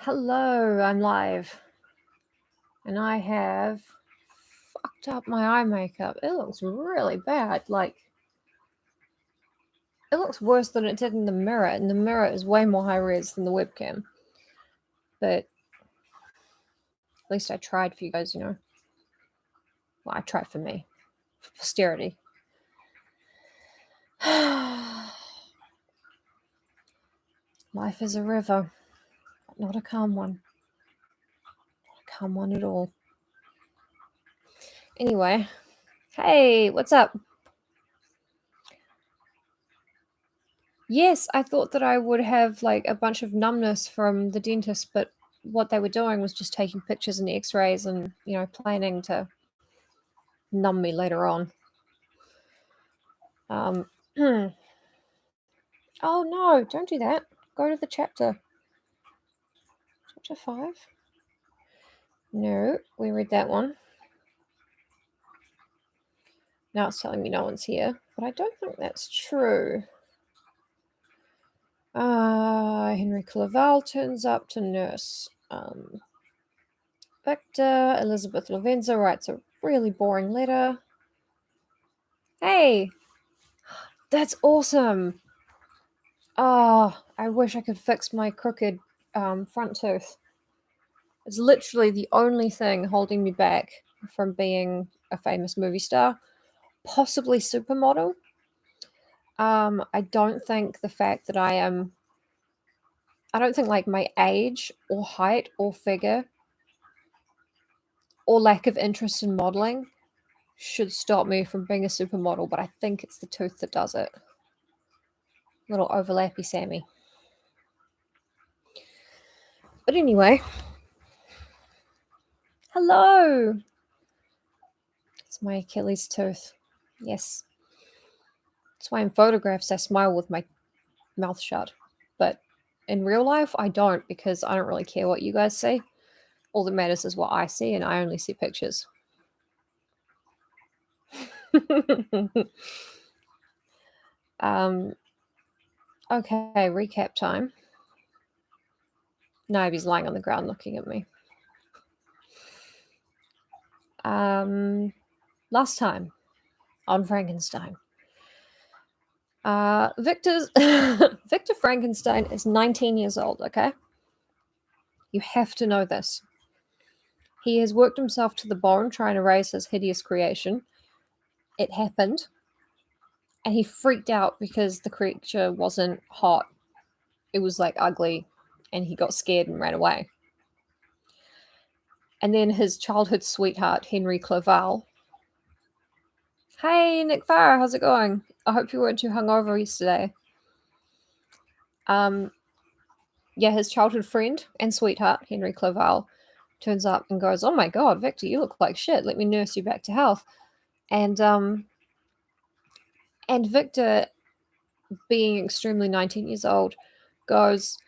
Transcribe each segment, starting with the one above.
Hello, I'm live. And I have fucked up my eye makeup. It looks really bad. It looks worse than it did in the mirror. And the mirror is way more high res than the webcam. But at least I tried for you guys, Well, I tried for me. For posterity. Life is a river, but not a calm one. Not a calm one at all. Anyway, hey, what's up? Yes, I thought that I would have a bunch of numbness from the dentist, but what they were doing was just taking pictures and x-rays and, planning to numb me later on. Oh no, don't do that. Go to the chapter. Chapter 5? No, we read that one. Now it's telling me no one's here, but I don't think that's true. Henry Clerval turns up to nurse. Victor, Elizabeth Lavenza writes a really boring letter. Hey, that's awesome. Oh, I wish I could fix my crooked front tooth. It's literally the only thing holding me back from being a famous movie star, possibly supermodel. I don't think the fact that I don't think my age or height or figure or lack of interest in modeling should stop me from being a supermodel, but I think it's the tooth that does it. Little overlappy Sammy. But anyway, hello! It's my Achilles tooth. Yes. That's why in photographs I smile with my mouth shut. But in real life, I don't, because I don't really care what you guys see. All that matters is what I see, and I only see pictures. Okay, recap time. No, he's lying on the ground looking at me. Last time on Frankenstein. Victor Frankenstein is 19 years old, okay? You have to know this. He has worked himself to the bone trying to raise his hideous creation. It happened. And he freaked out because the creature wasn't hot. It was ugly, and he got scared and ran away. And then his childhood sweetheart, Henry Clerval. Hey, Nick Farr, how's it going? I hope you weren't too hungover yesterday. Yeah, his childhood friend and sweetheart, Henry Clerval, turns up and goes, "Oh my god, Victor, you look like shit. Let me nurse you back to health." And Victor, being extremely 19 years old, goes,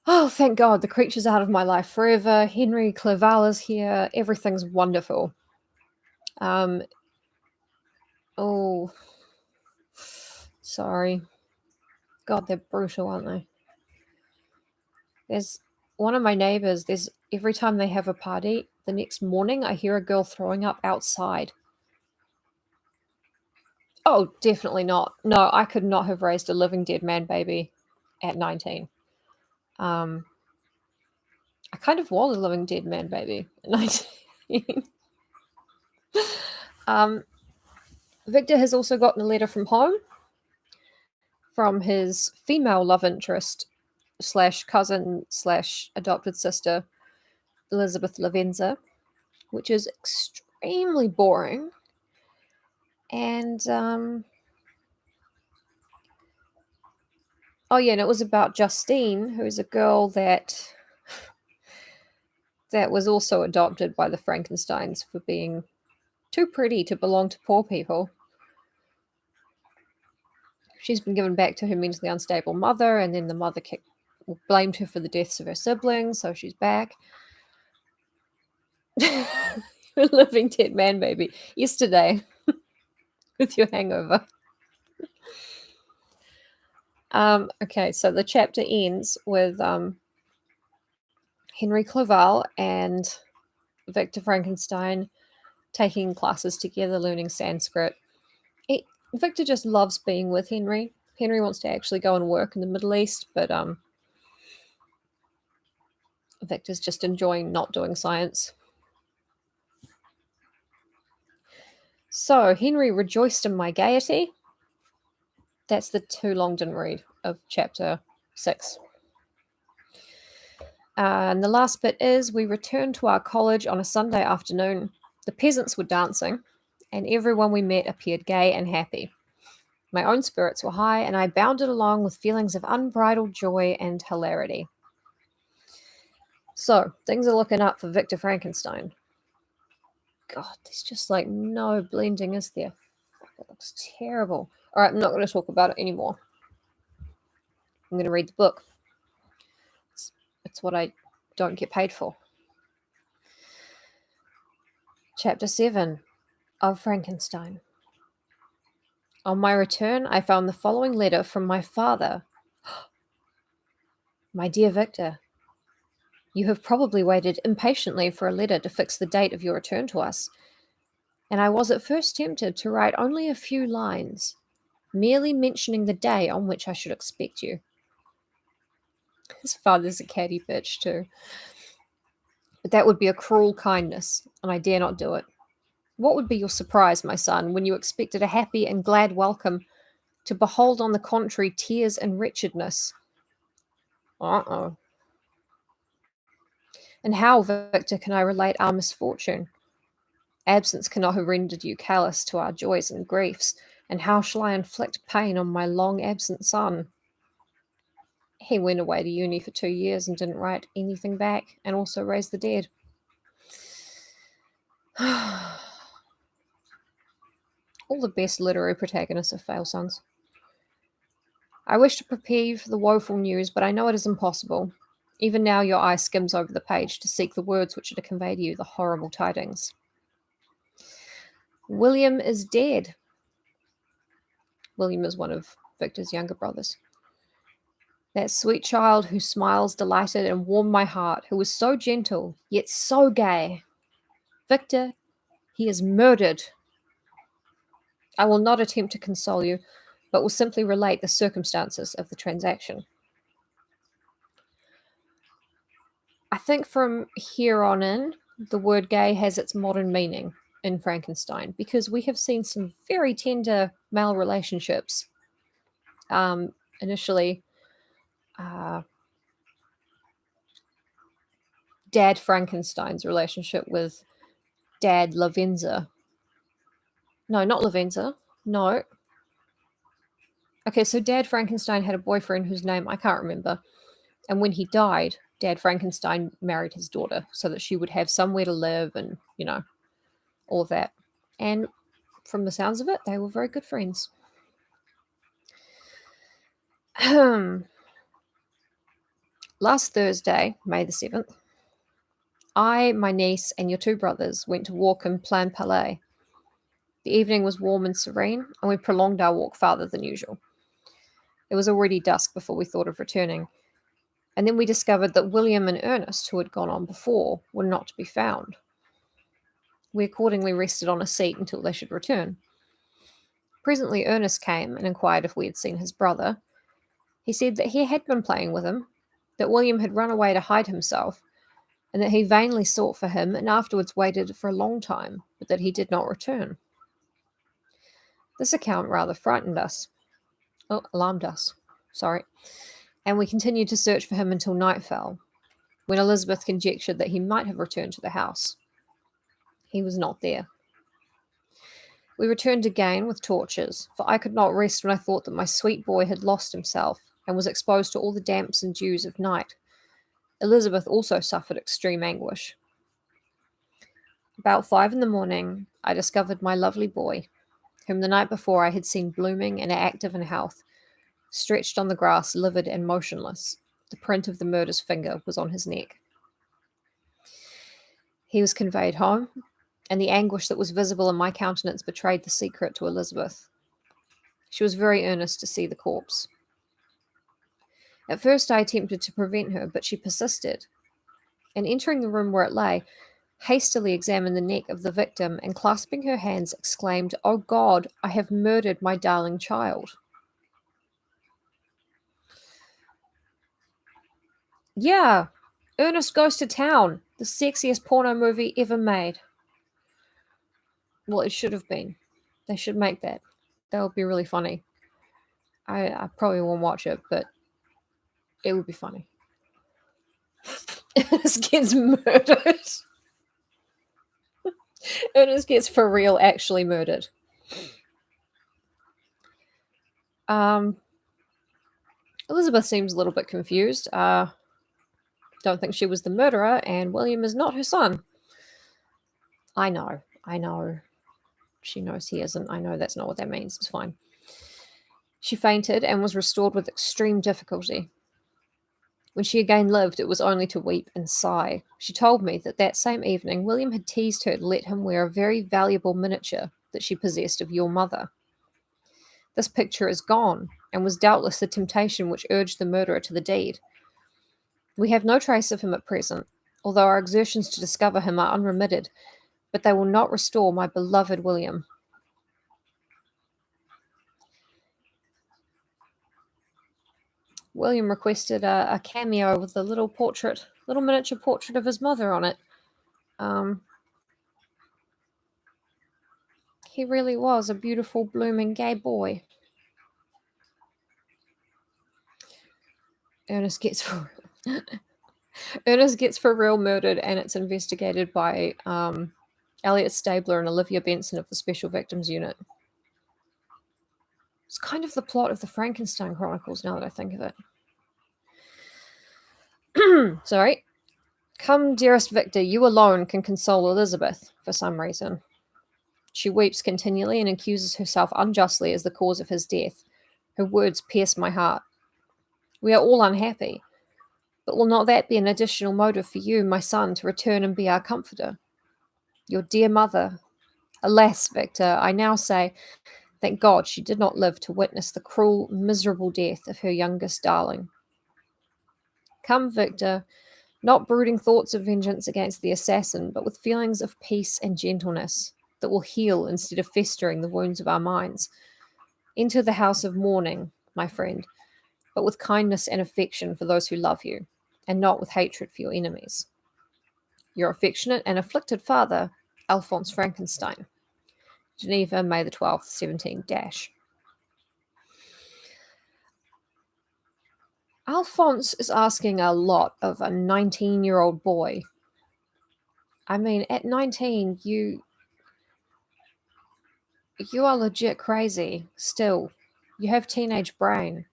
"Oh, thank God, the creature's out of my life forever. Henry Clerval is here. Everything's wonderful." Oh, sorry. God, they're brutal, aren't they? There's one of my neighbors, every time they have a party, the next morning I hear a girl throwing up outside. Oh, definitely not. No, I could not have raised a living dead man baby at 19. I kind of was a living dead man baby at 19. Victor has also gotten a letter from home from his female love interest / cousin / adopted sister, Elizabeth Lavenza, which is extremely boring. And oh yeah, and it was about Justine, who is a girl that was also adopted by the Frankensteins for being too pretty to belong to poor people. She's been given back to her mentally unstable mother, and then the mother blamed her for the deaths of her siblings, so she's back. You're a living dead man baby. Yesterday, with your hangover. Okay, so the chapter ends with Henry Clerval and Victor Frankenstein taking classes together, learning Sanskrit. Victor just loves being with Henry. Henry wants to actually go and work in the Middle East, but Victor's just enjoying not doing science. So, Henry rejoiced in my gaiety. That's the too long didn't read of chapter 6. And the last bit is, we returned to our college on a Sunday afternoon. The peasants were dancing, and everyone we met appeared gay and happy. My own spirits were high, and I bounded along with feelings of unbridled joy and hilarity. So, things are looking up for Victor Frankenstein. God, there's just like no blending, is there? It looks terrible. All right, I'm not going to talk about it anymore. I'm going to read the book. It's what I don't get paid for. Chapter 7 of Frankenstein. On my return, I found the following letter from my father. My dear Victor, you have probably waited impatiently for a letter to fix the date of your return to us, and I was at first tempted to write only a few lines, merely mentioning the day on which I should expect you. His father's a catty bitch too. But that would be a cruel kindness, and I dare not do it. What would be your surprise, my son, when you expected a happy and glad welcome, to behold, on the contrary, tears and wretchedness? Uh-oh. And how, Victor, can I relate our misfortune? Absence cannot have rendered you callous to our joys and griefs, and how shall I inflict pain on my long-absent son? He went away to uni for 2 years and didn't write anything back, and also raised the dead. All the best literary protagonists are fail sons. I wish to prepare you for the woeful news, but I know it is impossible. Even now your eye skims over the page to seek the words which are to convey to you the horrible tidings. William is dead. William is one of Victor's younger brothers. That sweet child who smiles, delighted, and warmed my heart, who was so gentle, yet so gay. Victor, he is murdered. I will not attempt to console you, but will simply relate the circumstances of the transaction. I think from here on in, the word gay has its modern meaning in Frankenstein, because we have seen some very tender male relationships. Initially, Dad Frankenstein's relationship with Dad Lavenza. No, not Lavenza. No. Okay, so Dad Frankenstein had a boyfriend whose name I can't remember. And when he died, Dad Frankenstein married his daughter so that she would have somewhere to live and, all of that. And from the sounds of it, they were very good friends. Last Thursday, May the 7th, I, my niece, and your 2 brothers went to walk in Plan Palais. The evening was warm and serene, and we prolonged our walk farther than usual. It was already dusk before we thought of returning, and then we discovered that William and Ernest, who had gone on before, were not to be found. We accordingly rested on a seat until they should return. Presently Ernest came and inquired if we had seen his brother. He said that he had been playing with him, that William had run away to hide himself, and that he vainly sought for him and afterwards waited for a long time, but that he did not return. This account rather alarmed us, and we continued to search for him until night fell, when Elizabeth conjectured that he might have returned to the house. He was not there. We returned again with torches, for I could not rest when I thought that my sweet boy had lost himself and was exposed to all the damps and dews of night. Elizabeth also suffered extreme anguish. About 5 a.m, I discovered my lovely boy, whom the night before I had seen blooming and active in health, stretched on the grass, livid and motionless. The print of the murder's finger was on his neck. He was conveyed home, and the anguish that was visible in my countenance betrayed the secret to Elizabeth. She was very earnest to see the corpse. At first I attempted to prevent her, but she persisted. and entering the room where it lay, hastily examined the neck of the victim and clasping her hands exclaimed, "Oh God, I have murdered my darling child." Yeah, Ernest Goes to Town, the sexiest porno movie ever made. Well, it should have been. They should make that. That would be really funny. I probably won't watch it, but it would be funny. Ernest gets murdered. Ernest gets for real actually murdered. Elizabeth seems a little bit confused. Don't think she was the murderer, and William is not her son. I know. She knows he isn't. I know that's not what that means. It's fine. She fainted and was restored with extreme difficulty. When she again lived, it was only to weep and sigh. She told me that that same evening, William had teased her to let him wear a very valuable miniature that she possessed of your mother. This picture is gone, and was doubtless the temptation which urged the murderer to the deed. We have no trace of him at present, although our exertions to discover him are unremitted, but they will not restore my beloved William. William requested a cameo with a little miniature portrait of his mother on it. He really was a beautiful, blooming gay boy. Ernest gets for Ernest gets for real murdered, and it's investigated by Elliot Stabler and Olivia Benson of the Special Victims Unit. It's kind of the plot of the Frankenstein Chronicles, now that I think of it. Sorry. Come, dearest Victor, you alone can console Elizabeth, for some reason. She weeps continually and accuses herself unjustly as the cause of his death. Her words pierce my heart. We are all unhappy, but will not that be an additional motive for you, my son, to return and be our comforter? Your dear mother. Alas, Victor, I now say, thank God she did not live to witness the cruel, miserable death of her youngest darling. Come, Victor, not brooding thoughts of vengeance against the assassin, but with feelings of peace and gentleness that will heal instead of festering the wounds of our minds. Enter the house of mourning, my friend, but with kindness and affection for those who love you, and not with hatred for your enemies. Your affectionate and afflicted father, Alphonse Frankenstein. Geneva, May the 12th, 17 dash. Alphonse is asking a lot of a 19-year-old boy. I mean, at 19, you are legit crazy still. You have teenage brain.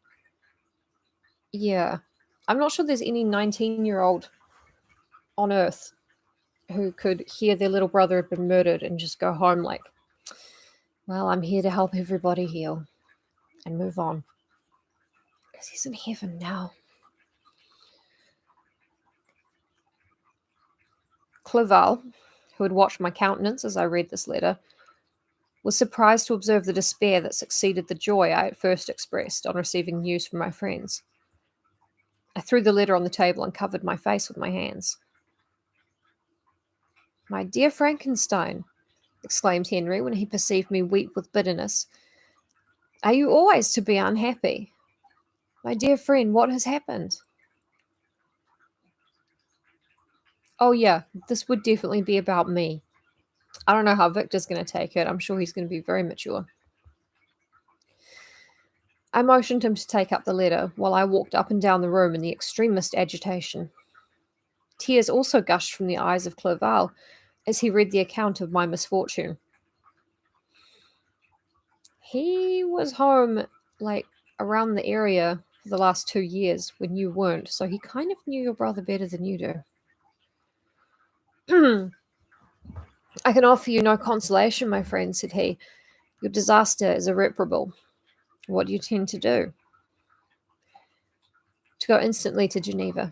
Yeah. I'm not sure there's any 19-year-old on Earth who could hear their little brother had been murdered and just go home like, well, I'm here to help everybody heal and move on. Because he's in heaven now. Clerval, who had watched my countenance as I read this letter, was surprised to observe the despair that succeeded the joy I at first expressed on receiving news from my friends. I threw the letter on the table and covered my face with my hands. My dear Frankenstein, exclaimed Henry when he perceived me weep with bitterness, are you always to be unhappy? My dear friend, what has happened? Oh yeah, this would definitely be about me. I don't know how Victor's going to take it. I'm sure he's going to be very mature. I motioned him to take up the letter while I walked up and down the room in the extremest agitation. Tears also gushed from the eyes of Clerval as he read the account of my misfortune. He was home, like, around the area for the last 2 years when you weren't, so he kind of knew your brother better than you do. I can offer you no consolation, my friend, said he. Your disaster is irreparable. What do you intend to do? To go instantly to Geneva.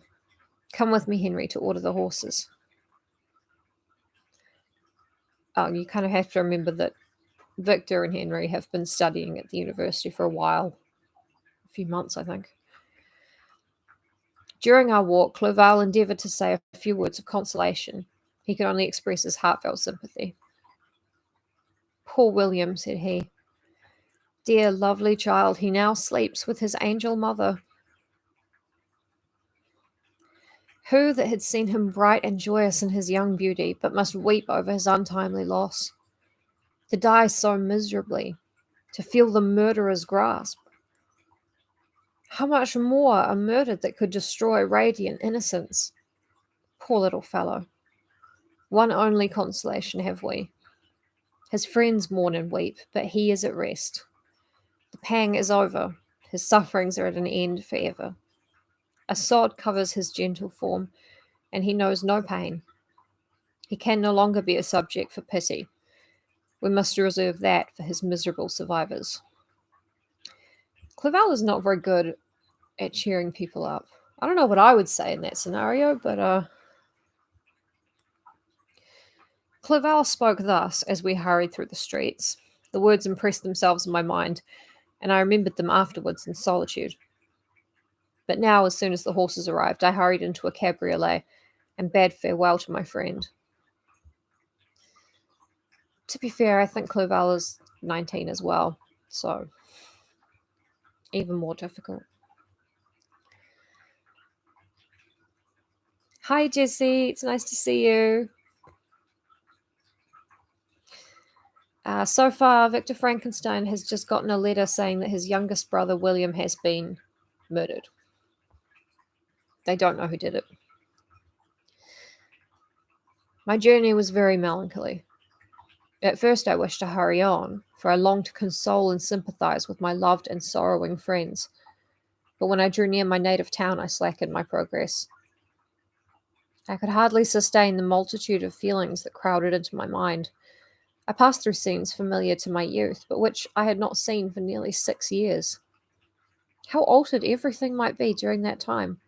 Come with me, Henry, to order the horses. You kind of have to remember that Victor and Henry have been studying at the university for a while. A few months, I think. During our walk, Clerval endeavoured to say a few words of consolation. He could only express his heartfelt sympathy. "Poor William," said he. "Dear, lovely child, he now sleeps with his angel mother." Who that had seen him bright and joyous in his young beauty, but must weep over his untimely loss? To die so miserably, to feel the murderer's grasp. How much more a murder that could destroy radiant innocence? Poor little fellow. One only consolation have we. His friends mourn and weep, but he is at rest. The pang is over. His sufferings are at an end forever. A sod covers his gentle form, and he knows no pain. He can no longer be a subject for pity. We must reserve that for his miserable survivors. Clerval is not very good at cheering people up. I don't know what I would say in that scenario, but Clerval spoke thus as we hurried through the streets. The words impressed themselves in my mind, and I remembered them afterwards in solitude. But now, as soon as the horses arrived, I hurried into a cabriolet and bade farewell to my friend. To be fair, I think Clerval is 19 as well, so even more difficult. Hi, Jessie. It's nice to see you. So far, Victor Frankenstein has just gotten a letter saying that his youngest brother, William, has been murdered. They don't know who did it. My journey was very melancholy. At first, I wished to hurry on, for I longed to console and sympathize with my loved and sorrowing friends. But when I drew near my native town, I slackened my progress. I could hardly sustain the multitude of feelings that crowded into my mind. I passed through scenes familiar to my youth, but which I had not seen for nearly 6 years. How altered everything might be during that time.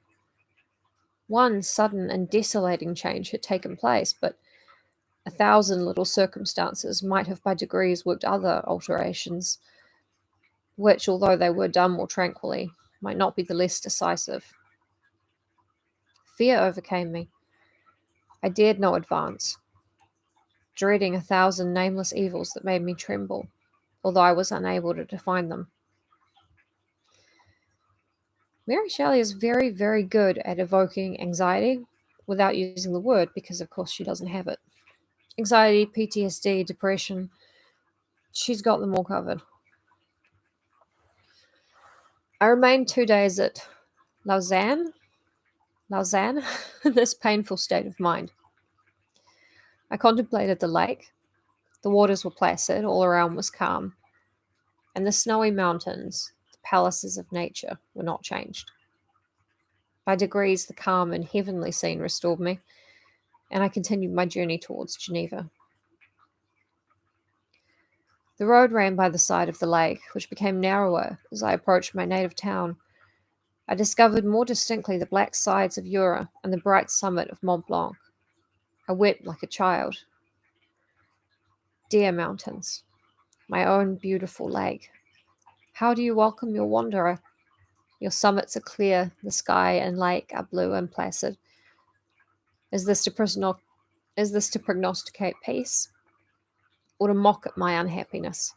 One sudden and desolating change had taken place, but 1,000 little circumstances might have by degrees worked other alterations, which, although they were done more tranquilly, might not be the less decisive. Fear overcame me. I dared no advance, dreading 1,000 nameless evils that made me tremble, although I was unable to define them. Mary Shelley is very, very good at evoking anxiety without using the word because, of course, she doesn't have it. Anxiety, PTSD, depression, she's got them all covered. I remained 2 days at Lausanne, in this painful state of mind. I contemplated the lake. The waters were placid, all around was calm, and the snowy mountains, the palaces of nature, were not changed. By degrees, the calm and heavenly scene restored me, and I continued my journey towards Geneva. The road ran by the side of the lake, which became narrower as I approached my native town. I discovered more distinctly the black sides of Jura and the bright summit of Mont Blanc. I wept like a child. Dear mountains, my own beautiful lake, how do you welcome your wanderer? Your summits are clear, the sky and lake are blue and placid. Is this to prognosticate peace, or to mock at my unhappiness?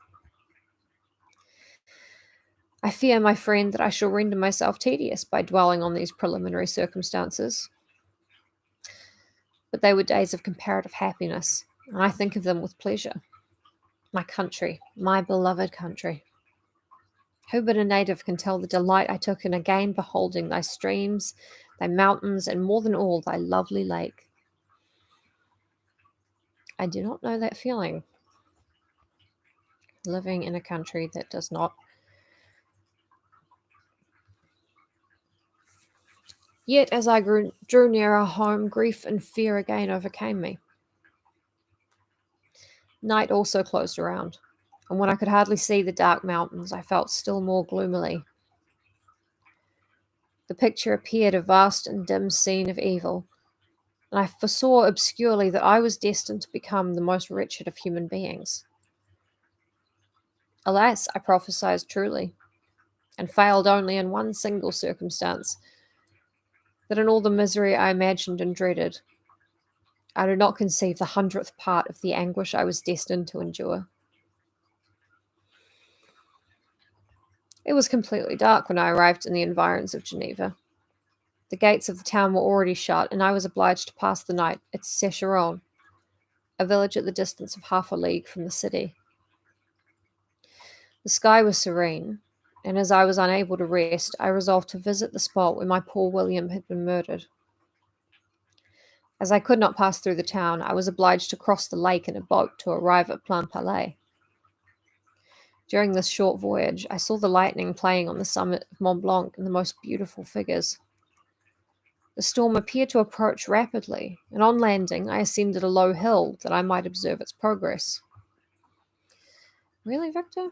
I fear, my friend, that I shall render myself tedious by dwelling on these preliminary circumstances. But they were days of comparative happiness, and I think of them with pleasure. My country, my beloved country. Who but a native can tell the delight I took in again beholding thy streams, thy mountains, and more than all, thy lovely lake? I do not know that feeling, living in a country that does not. Yet, as I drew nearer home, grief and fear again overcame me. Night also closed around, and when I could hardly see the dark mountains, I felt still more gloomily. The picture appeared a vast and dim scene of evil, and I foresaw obscurely that I was destined to become the most wretched of human beings. Alas, I prophesied truly, and failed only in one single circumstance. But in all the misery I imagined and dreaded, I did not conceive the 100th part of the anguish I was destined to endure. It was completely dark when I arrived in the environs of Geneva. The gates of the town were already shut, and I was obliged to pass the night at Secheron, a village at the distance of half a league from the city. The sky was serene, and as I was unable to rest, I resolved to visit the spot where my poor William had been murdered. As I could not pass through the town, I was obliged to cross the lake in a boat to arrive at Plainpalais. During this short voyage, I saw the lightning playing on the summit of Mont Blanc in the most beautiful figures. The storm appeared to approach rapidly, and on landing, I ascended a low hill that I might observe its progress. Really, Victor?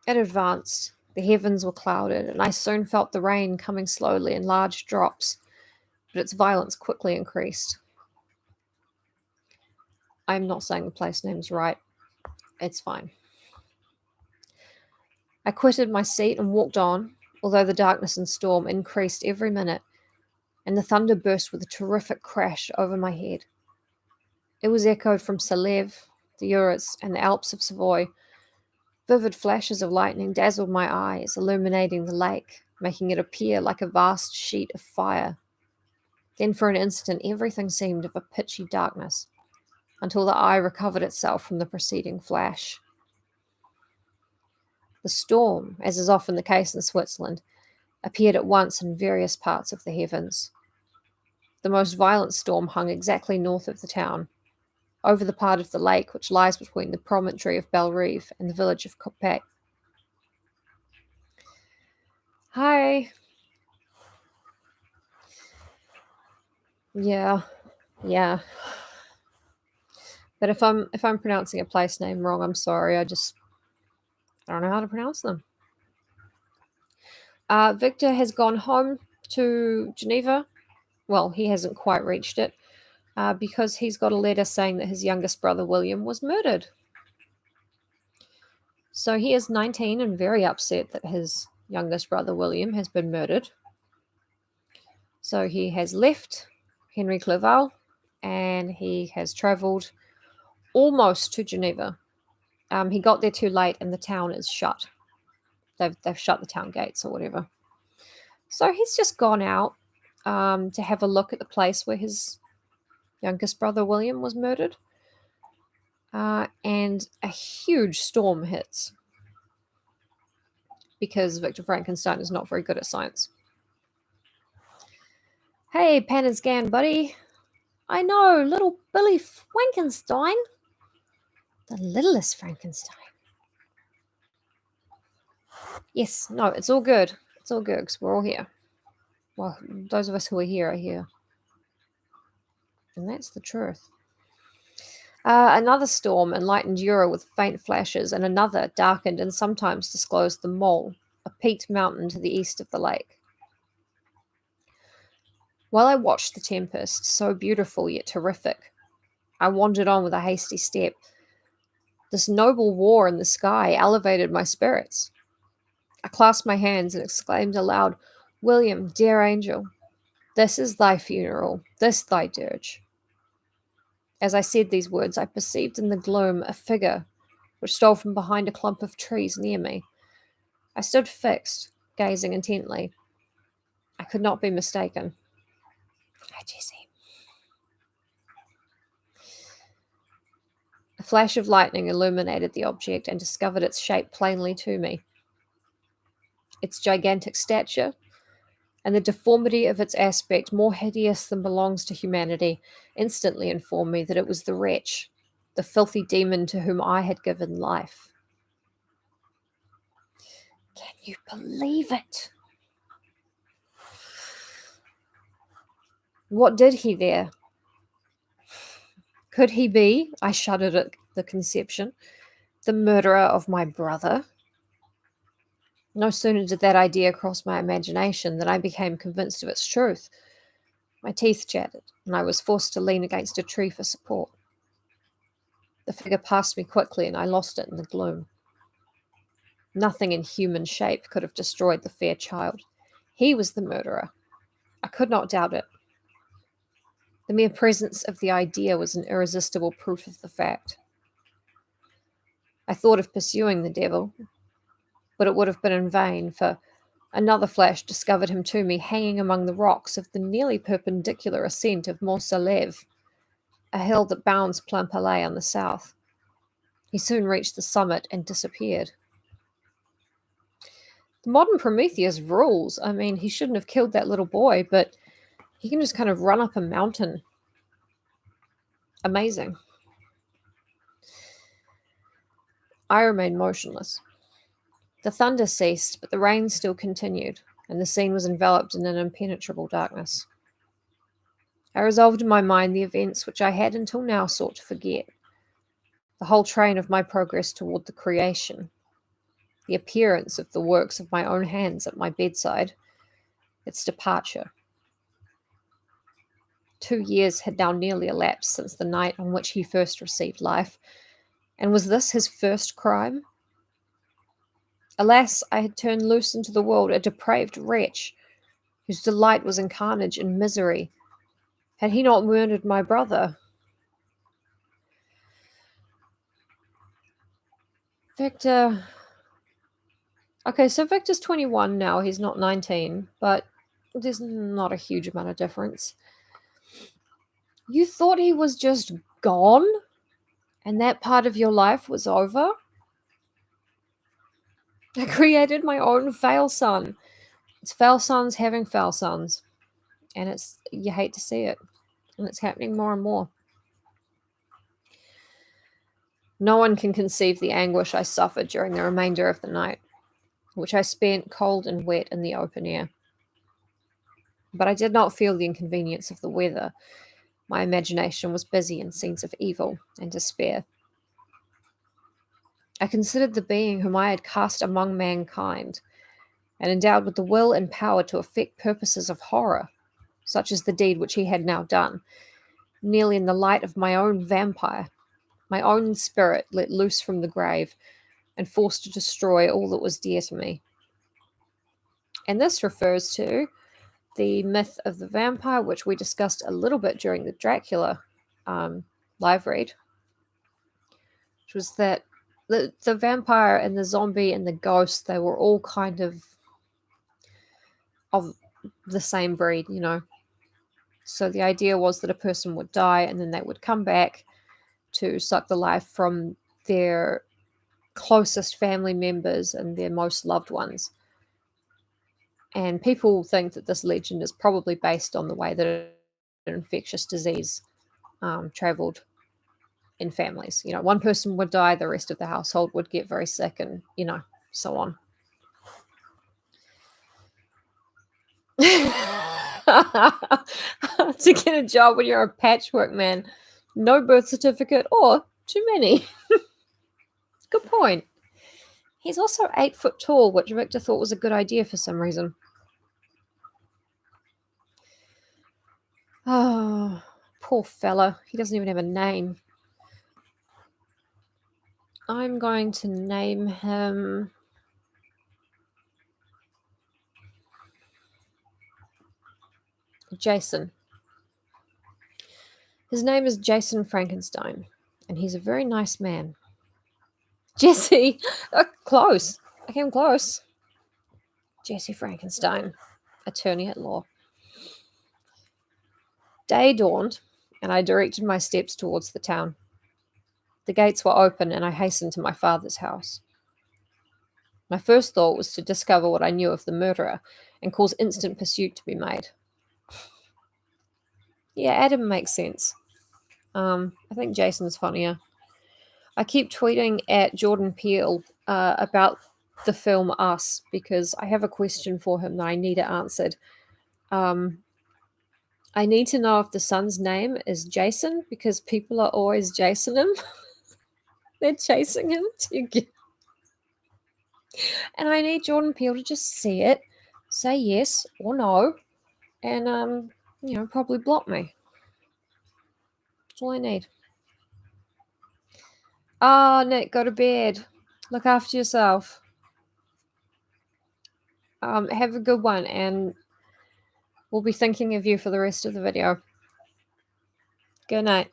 It advanced. The heavens were clouded, and I soon felt the rain coming slowly in large drops, but its violence quickly increased. I'm not saying the place name's right. It's fine. I quitted my seat and walked on, although the darkness and storm increased every minute, and the thunder burst with a terrific crash over my head. It was echoed from Salève, the Urals, and the Alps of Savoy. Vivid flashes of lightning dazzled my eyes, illuminating the lake, making it appear like a vast sheet of fire. Then for an instant everything seemed of a pitchy darkness, until the eye recovered itself from the preceding flash. The storm, as is often the case in Switzerland, appeared at once in various parts of the heavens. The most violent storm hung exactly north of the town, over the part of the lake which lies between the promontory of Bellerive and the village of Coppet. Hi. Yeah. But if I'm pronouncing a place name wrong, I'm sorry. I don't know how to pronounce them. Victor has gone home to Geneva. Well, he hasn't quite reached it because he's got a letter saying that his youngest brother William was murdered. So he is 19 and very upset that his youngest brother William has been murdered. So he has left Henry Clerval and he has travelled almost to Geneva. He got there too late and the town is shut. They've shut the town gates or whatever. So he's just gone out to have a look at the place where his youngest brother William was murdered. And a huge storm hits because Victor Frankenstein is not very good at science. Hey, Pan and Scan, buddy. I know, little Billy Frankenstein. The littlest Frankenstein. Yes, no, it's all good. It's all good because we're all here. Well, those of us who are here are here. And that's the truth. Another storm enlightened Jura with faint flashes, and another darkened and sometimes disclosed the mole, a peaked mountain to the east of the lake. While I watched the tempest, so beautiful yet terrific, I wandered on with a hasty step. This noble war in the sky elevated my spirits. I clasped my hands and exclaimed aloud, "William, dear angel, this is thy funeral, this thy dirge." As I said these words, I perceived in the gloom a figure which stole from behind a clump of trees near me. I stood fixed, gazing intently. I could not be mistaken. Hi, Jessie. A flash of lightning illuminated the object and discovered its shape plainly to me. Its gigantic stature and the deformity of its aspect, more hideous than belongs to humanity, instantly informed me that it was the wretch, the filthy demon to whom I had given life. Can you believe it? What did he there? Could he be, I shuddered at the conception, the murderer of my brother? No sooner did that idea cross my imagination than I became convinced of its truth. My teeth chattered, and I was forced to lean against a tree for support. The figure passed me quickly, and I lost it in the gloom. Nothing in human shape could have destroyed the fair child. He was the murderer. I could not doubt it. The mere presence of the idea was an irresistible proof of the fact. I thought of pursuing the devil, but it would have been in vain, for another flash discovered him to me hanging among the rocks of the nearly perpendicular ascent of Mont Salève, a hill that bounds Plainpalais on the south. He soon reached the summit and disappeared. The modern Prometheus rules. I mean, he shouldn't have killed that little boy, but he can just kind of run up a mountain. Amazing. I remained motionless. The thunder ceased, but the rain still continued, and the scene was enveloped in an impenetrable darkness. I resolved in my mind the events which I had until now sought to forget, the whole train of my progress toward the creation, the appearance of the works of my own hands at my bedside, its departure. 2 years had now nearly elapsed since the night on which he first received life, and was this his first crime? Alas, I had turned loose into the world a depraved wretch, whose delight was in carnage and misery. Had he not murdered my brother? Victor. Okay, so Victor's 21 now, he's not 19, but there's not a huge amount of difference. You thought he was just gone? And that part of your life was over? I created my own fail son. It's fail sons having fail sons. And you hate to see it. And it's happening more and more. No one can conceive the anguish I suffered during the remainder of the night, which I spent cold and wet in the open air. But I did not feel the inconvenience of the weather. My imagination was busy in scenes of evil and despair. I considered the being whom I had cast among mankind, and endowed with the will and power to effect purposes of horror, such as the deed which he had now done, nearly in the light of my own vampire, my own spirit let loose from the grave, and forced to destroy all that was dear to me. And this refers to the myth of the vampire, which we discussed a little bit during the Dracula live read, which was that the vampire and the zombie and the ghost, they were all kind of the same breed, you know. So the idea was that a person would die and then they would come back to suck the life from their closest family members and their most loved ones. And people think that this legend is probably based on the way that an infectious disease traveled in families. You know, one person would die, the rest of the household would get very sick, and, you know, so on. To get a job when you're a patchwork man, no birth certificate or too many. Good point. He's also 8 foot tall, which Victor thought was a good idea for some reason. Oh, poor fella. He doesn't even have a name. I'm going to name him Jason. His name is Jason Frankenstein, and he's a very nice man. Jesse! Close. I came close. Jesse Frankenstein, attorney at law. Day dawned, and I directed my steps towards the town. The gates were open, and I hastened to my father's house. My first thought was to discover what I knew of the murderer and cause instant pursuit to be made. Yeah, Adam makes sense. I think Jason's funnier. I keep tweeting at Jordan Peele about the film Us because I have a question for him that I need it answered. I need to know if the son's name is Jason because people are always Jason him. They're chasing him to get. And I need Jordan Peele to just see it, say yes or no, and probably block me. That's all I need. Nick, go to bed. Look after yourself. Have a good one, and We'll be thinking of you for the rest of the video. Good night.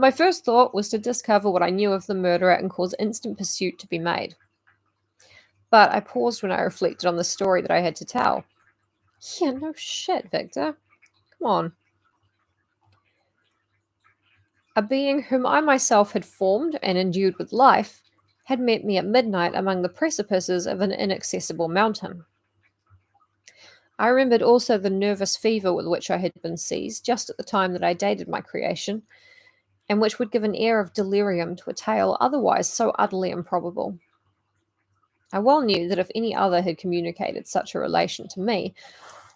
My first thought was to discover what I knew of the murderer and cause instant pursuit to be made. But I paused when I reflected on the story that I had to tell. Yeah, no shit, Victor. Come on. A being whom I myself had formed and endued with life had met me at midnight among the precipices of an inaccessible mountain. I remembered also the nervous fever with which I had been seized just at the time that I dated my creation, and which would give an air of delirium to a tale otherwise so utterly improbable. I well knew that if any other had communicated such a relation to me,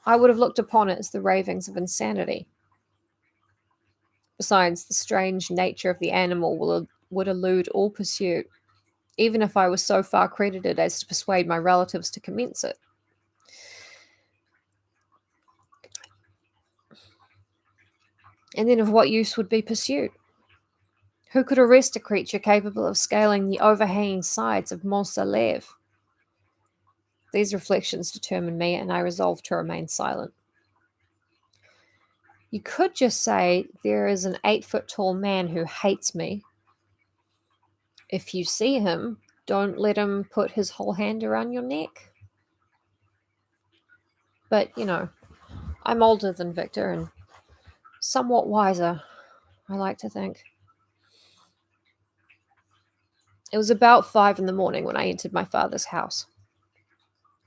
I would have looked upon it as the ravings of insanity. Besides, the strange nature of the animal would elude all pursuit, even if I was so far credited as to persuade my relatives to commence it. And then of what use would be pursuit? Who could arrest a creature capable of scaling the overhanging sides of Mont Salève? These reflections determined me, and I resolved to remain silent. You could just say, there is an 8-foot tall man who hates me. If you see him, don't let him put his whole hand around your neck. But, I'm older than Victor and somewhat wiser, I like to think. It was about 5 in the morning when I entered my father's house.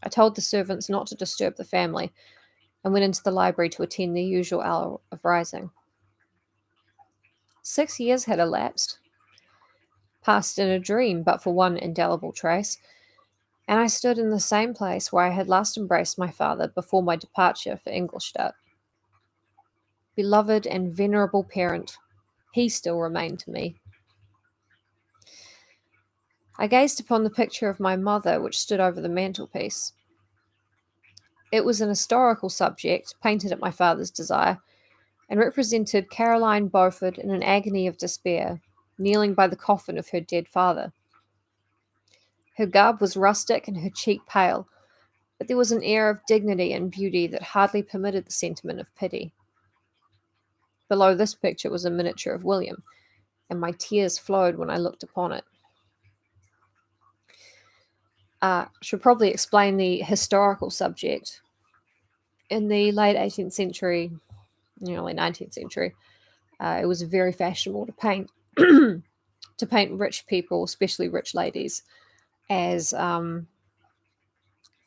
I told the servants not to disturb the family and went into the library to attend the usual hour of rising. 6 years had elapsed, passed in a dream but for one indelible trace, and I stood in the same place where I had last embraced my father before my departure for Ingolstadt. Beloved and venerable parent, he still remained to me. I gazed upon the picture of my mother which stood over the mantelpiece. It was an historical subject, painted at my father's desire, and represented Caroline Beaufort in an agony of despair, kneeling by the coffin of her dead father. Her garb was rustic and her cheek pale, but there was an air of dignity and beauty that hardly permitted the sentiment of pity. Below this picture was a miniature of William, and my tears flowed when I looked upon it. Should probably explain the historical subject. In the late 18th century, early 19th century, it was very fashionable to paint to paint rich people, especially rich ladies, as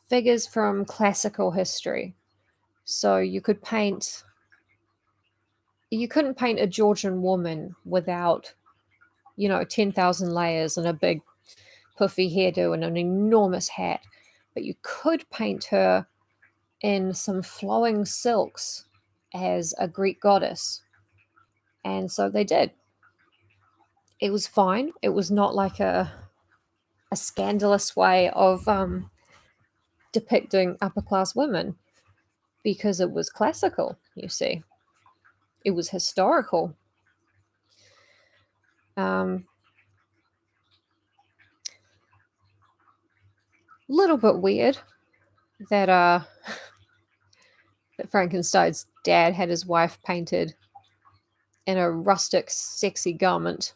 figures from classical history. So you couldn't paint a Georgian woman without, 10,000 layers and a big puffy hairdo and an enormous hat. But you could paint her in some flowing silks as a Greek goddess. And so they did. It was fine. It was not like a scandalous way of depicting upper class women, because it was classical, you see. It was historical. Little bit weird that that Frankenstein's dad had his wife painted in a rustic, sexy garment,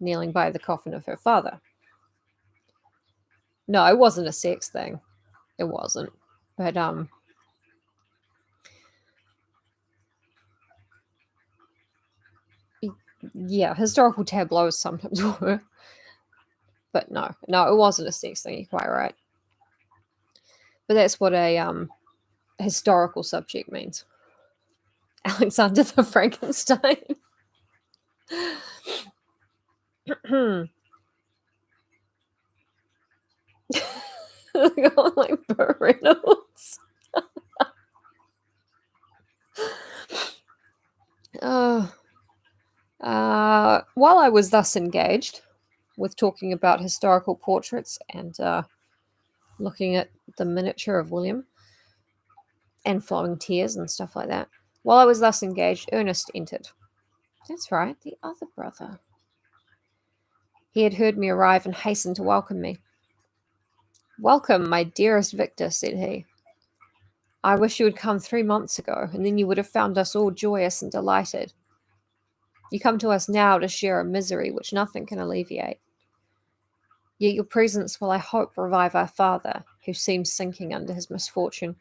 kneeling by the coffin of her father. No, it wasn't a sex thing. It wasn't. But yeah, historical tableaus sometimes were. But no, it wasn't a sex thing. You're quite right. But that's what a historical subject means. Alexander the Frankenstein. Like Burt Reynolds. While I was thus engaged with talking about historical portraits and looking at the miniature of William and flowing tears and stuff like that, while I was thus engaged, Ernest entered. That's right, the other brother. He had heard me arrive and hastened to welcome me. "Welcome, my dearest Victor," said he. "I wish you had come 3 months ago, and then you would have found us all joyous and delighted. You come to us now to share a misery which nothing can alleviate. Yet your presence will, I hope, revive our father, who seems sinking under his misfortune,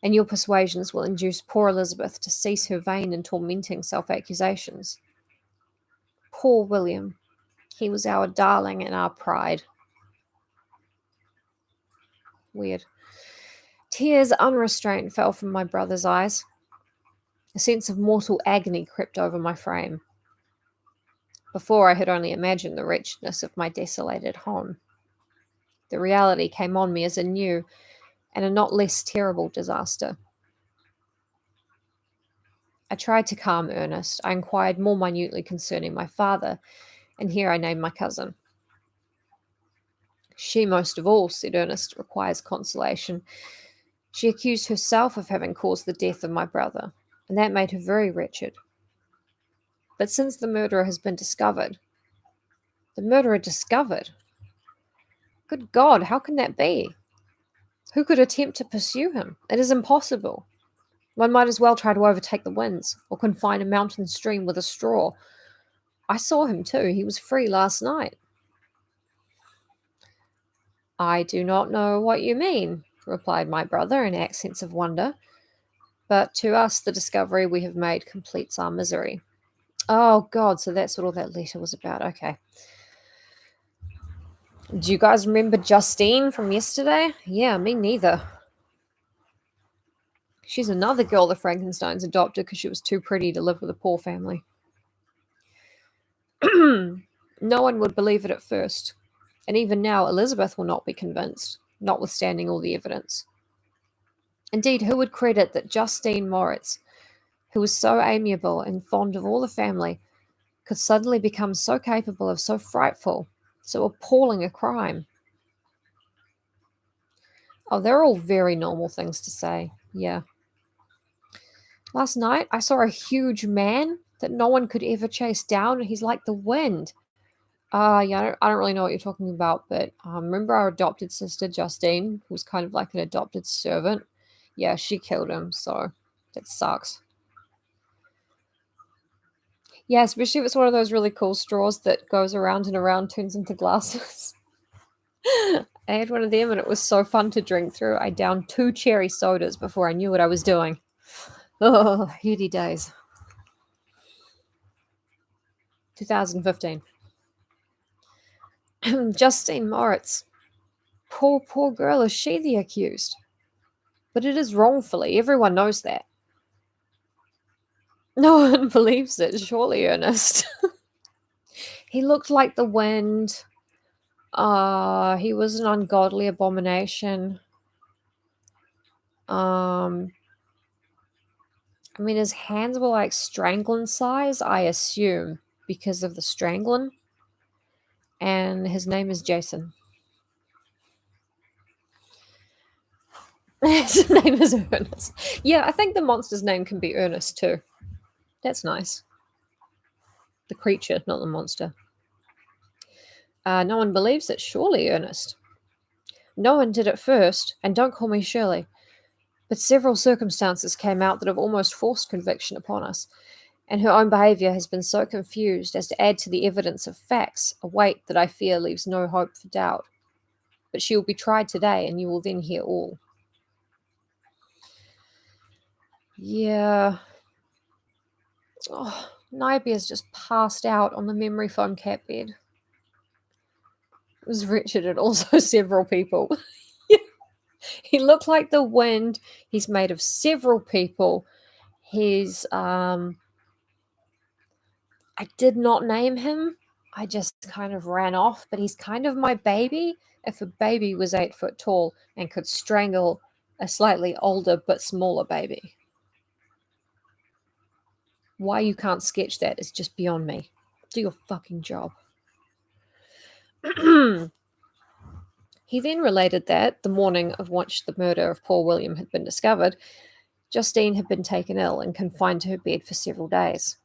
and your persuasions will induce poor Elizabeth to cease her vain and tormenting self-accusations. Poor William! He was our darling and our pride." Weird. Tears unrestrained fell from my brother's eyes. A sense of mortal agony crept over my frame. Before I had only imagined the wretchedness of my desolated home. The reality came on me as a new and a not less terrible disaster. I tried to calm Ernest. I inquired more minutely concerning my father, and here I named my cousin. "She most of all," said Ernest, "requires consolation. She accused herself of having caused the death of my brother, and that made her very wretched. But since the murderer has been discovered—" "The murderer discovered? Good God, how can that be? Who could attempt to pursue him? It is impossible. One might as well try to overtake the winds, or confine a mountain stream with a straw. I saw him too. He was free last night." "I do not know what you mean," replied my brother in accents of wonder, "but to us the discovery we have made completes our misery." Oh God, so that's what all that letter was about. Okay. "Do you guys remember Justine from yesterday?" "Yeah, me neither. She's another girl the Frankensteins adopted because she was too pretty to live with a poor family." No one would believe it at first, and even now Elizabeth will not be convinced, notwithstanding all the evidence. Indeed, who would credit that Justine Moritz, who was so amiable and fond of all the family, could suddenly become so capable of so frightful, so appalling a crime? Oh, they're all very normal things to say. Yeah. "Last night I saw a huge man that no one could ever chase down. He's like the wind." Yeah, I don't really know what you're talking about, but remember our adopted sister Justine, who was kind of like an adopted servant? Yeah, she killed him, so that sucks. Yeah, especially if it's one of those really cool straws that goes around and around, turns into glasses. I had one of them, and it was so fun to drink through. I downed 2 cherry sodas before I knew what I was doing. Oh, heady days. 2015. Justine Moritz. Poor girl, is she the accused? But it is wrongfully, everyone knows that. No one believes it, surely, Ernest. He looked like the wind. He was an ungodly abomination. I mean, his hands were like strangling size, I assume, because of the strangling. And his name is Jason. His name is Ernest. Yeah, I think the monster's name can be Ernest too. That's nice. The creature, not the monster. No one believes it, surely, Ernest. No one did at first, and don't call me Shirley. But several circumstances came out that have almost forced conviction upon us, and her own behaviour has been so confused as to add to the evidence of facts a weight that I fear leaves no hope for doubt. But she will be tried today, and you will then hear all. Yeah. Oh, Niobe has just passed out on the memory foam cat bed. It was Richard and also several people. He looked like the wind. He's made of several people. He's I did not name him. I just kind of ran off, but he's kind of my baby. If a baby was 8 foot tall and could strangle a slightly older but smaller baby. Why you can't sketch that is just beyond me. Do your fucking job. He then related that, the morning of which the murder of poor William had been discovered, Justine had been taken ill and confined to her bed for several days.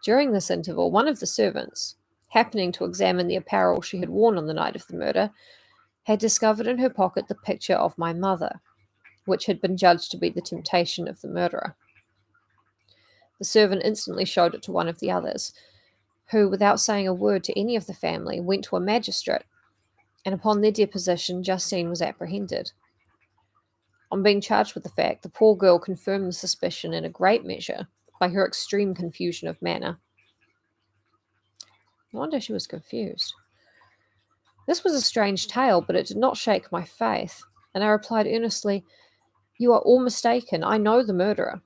During this interval, one of the servants, happening to examine the apparel she had worn on the night of the murder, had discovered in her pocket the picture of my mother, which had been judged to be the temptation of the murderer. The servant instantly showed it to one of the others, who, without saying a word to any of the family, went to a magistrate, and upon their deposition, Justine was apprehended. On being charged with the fact, the poor girl confirmed the suspicion in a great measure by her extreme confusion of manner. No wonder she was confused. This was a strange tale, but it did not shake my faith, and I replied earnestly, "You are all mistaken. I know the murderer.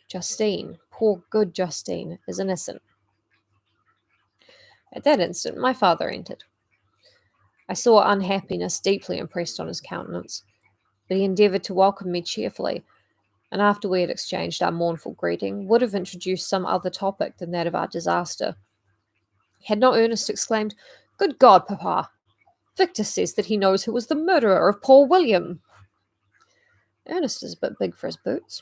Justine, poor good Justine, is innocent." At that instant, my father entered. I saw unhappiness deeply impressed on his countenance, but he endeavoured to welcome me cheerfully, and after we had exchanged our mournful greeting, would have introduced some other topic than that of our disaster. Had not Ernest exclaimed, "Good God, Papa! Victor says that he knows who was the murderer of poor William." Ernest is a bit big for his boots.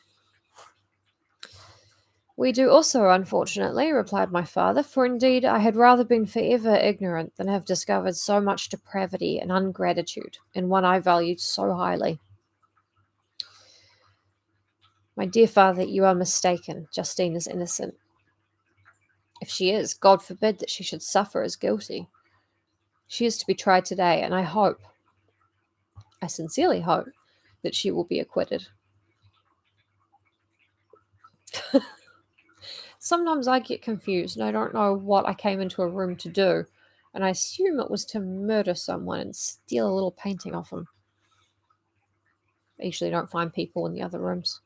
"We do also, unfortunately," replied my father, "for indeed I had rather been forever ignorant than have discovered so much depravity and ungratitude in one I valued so highly." "My dear father, you are mistaken. Justine is innocent. If she is, God forbid that she should suffer as guilty. She is to be tried today, and I sincerely hope, that she will be acquitted." Sometimes I get confused and I don't know what I came into a room to do, and I assume it was to murder someone and steal a little painting off them. I usually don't find people in the other rooms.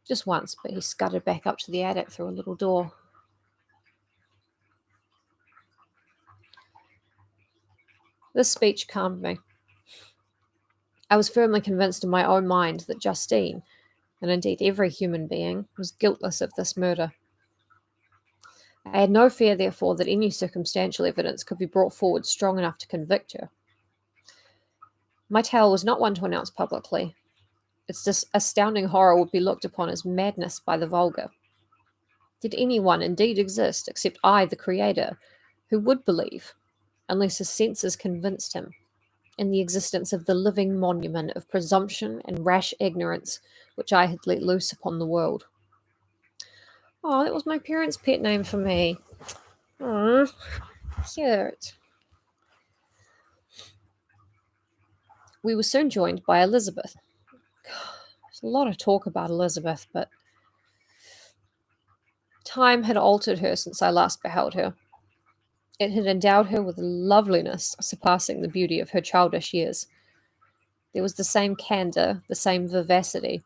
Just once, but he scudded back up to the attic through a little door. This speech calmed me. I was firmly convinced in my own mind that Justine, and indeed every human being, was guiltless of this murder. I had no fear, therefore, that any circumstantial evidence could be brought forward strong enough to convict her. My tale was not one to announce publicly. Its astounding horror would be looked upon as madness by the vulgar. Did anyone indeed exist, except I, the Creator, who would believe, unless his senses convinced him, in the existence of the living monument of presumption and rash ignorance which I had let loose upon the world? Oh, that was my parents' pet name for me. Cute. We were soon joined by Elizabeth. There's a lot of talk about Elizabeth, but time had altered her since I last beheld her. It had endowed her with a loveliness surpassing the beauty of her childish years. There was the same candour, the same vivacity,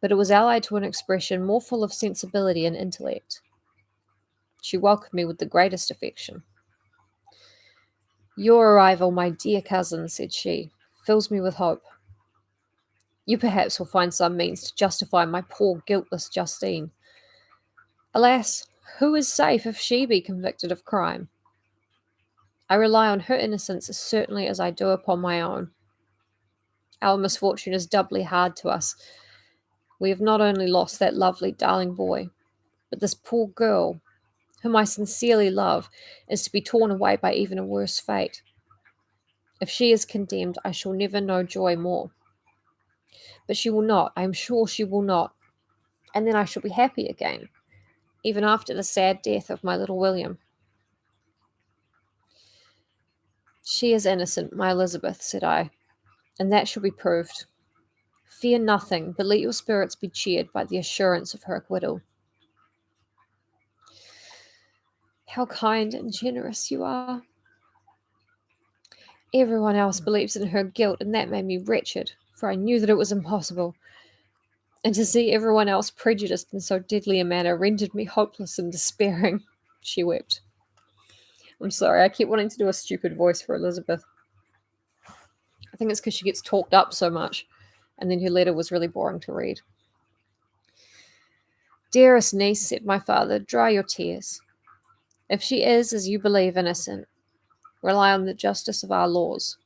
but it was allied to an expression more full of sensibility and intellect. She welcomed me with the greatest affection. "Your arrival, my dear cousin," said she, "fills me with hope. You perhaps will find some means to justify my poor guiltless Justine. Alas, who is safe if she be convicted of crime? I rely on her innocence as certainly as I do upon my own. Our misfortune is doubly hard to us. We have not only lost that lovely, darling boy, but this poor girl, whom I sincerely love, is to be torn away by even a worse fate. If she is condemned, I shall never know joy more. But she will not, I am sure she will not, and then I shall be happy again, even after the sad death of my little William." "She is innocent, my Elizabeth," said I, "and that shall be proved. Fear nothing, but let your spirits be cheered by the assurance of her acquittal." "How kind and generous you are. Everyone else believes in her guilt, and that made me wretched, for I knew that it was impossible. And to see everyone else prejudiced in so deadly a manner rendered me hopeless and despairing." She wept. I'm sorry, I keep wanting to do a stupid voice for Elizabeth. I think it's because she gets talked up so much, and then her letter was really boring to read. "Dearest niece," said my father, "dry your tears. If she is, as you believe, innocent, rely on the justice of our laws,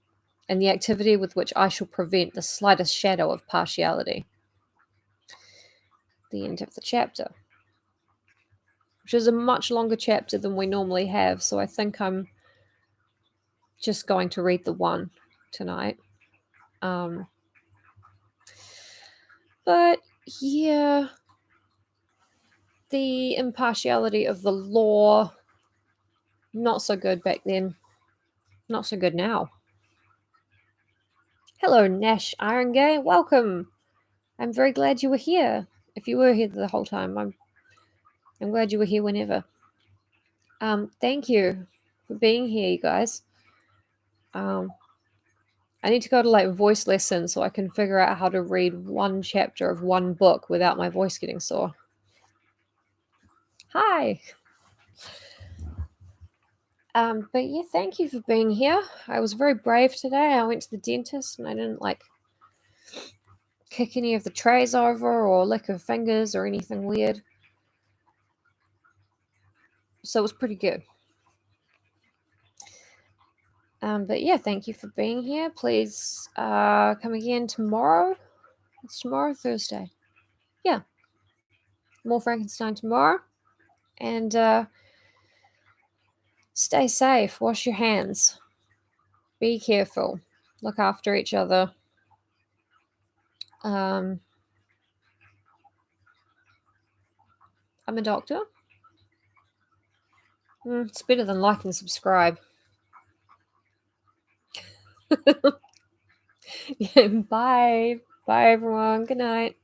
and the activity with which I shall prevent the slightest shadow of partiality." The end of the chapter. which is a much longer chapter than we normally have. So I think I'm just going to read the one tonight. But yeah, the impartiality of the law, not so good back then, not so good now. Hello, Nash Irongay, welcome. I'm very glad you were here. If you were here the whole time, I'm glad you were here whenever. Thank you for being here, you guys. I need to go to like voice lessons so I can figure out how to read one chapter of one book without my voice getting sore. Hi. But yeah, thank you for being here. I was very brave today. I went to the dentist and I didn't like kick any of the trays over or lick her fingers or anything weird. So it was pretty good. But yeah, thank you for being here. Please come again tomorrow. It's tomorrow, Thursday. Yeah. More Frankenstein tomorrow. And stay safe. Wash your hands. Be careful. Look after each other. I'm a doctor. It's better than like and subscribe. Yeah, bye. Bye, everyone. Good night.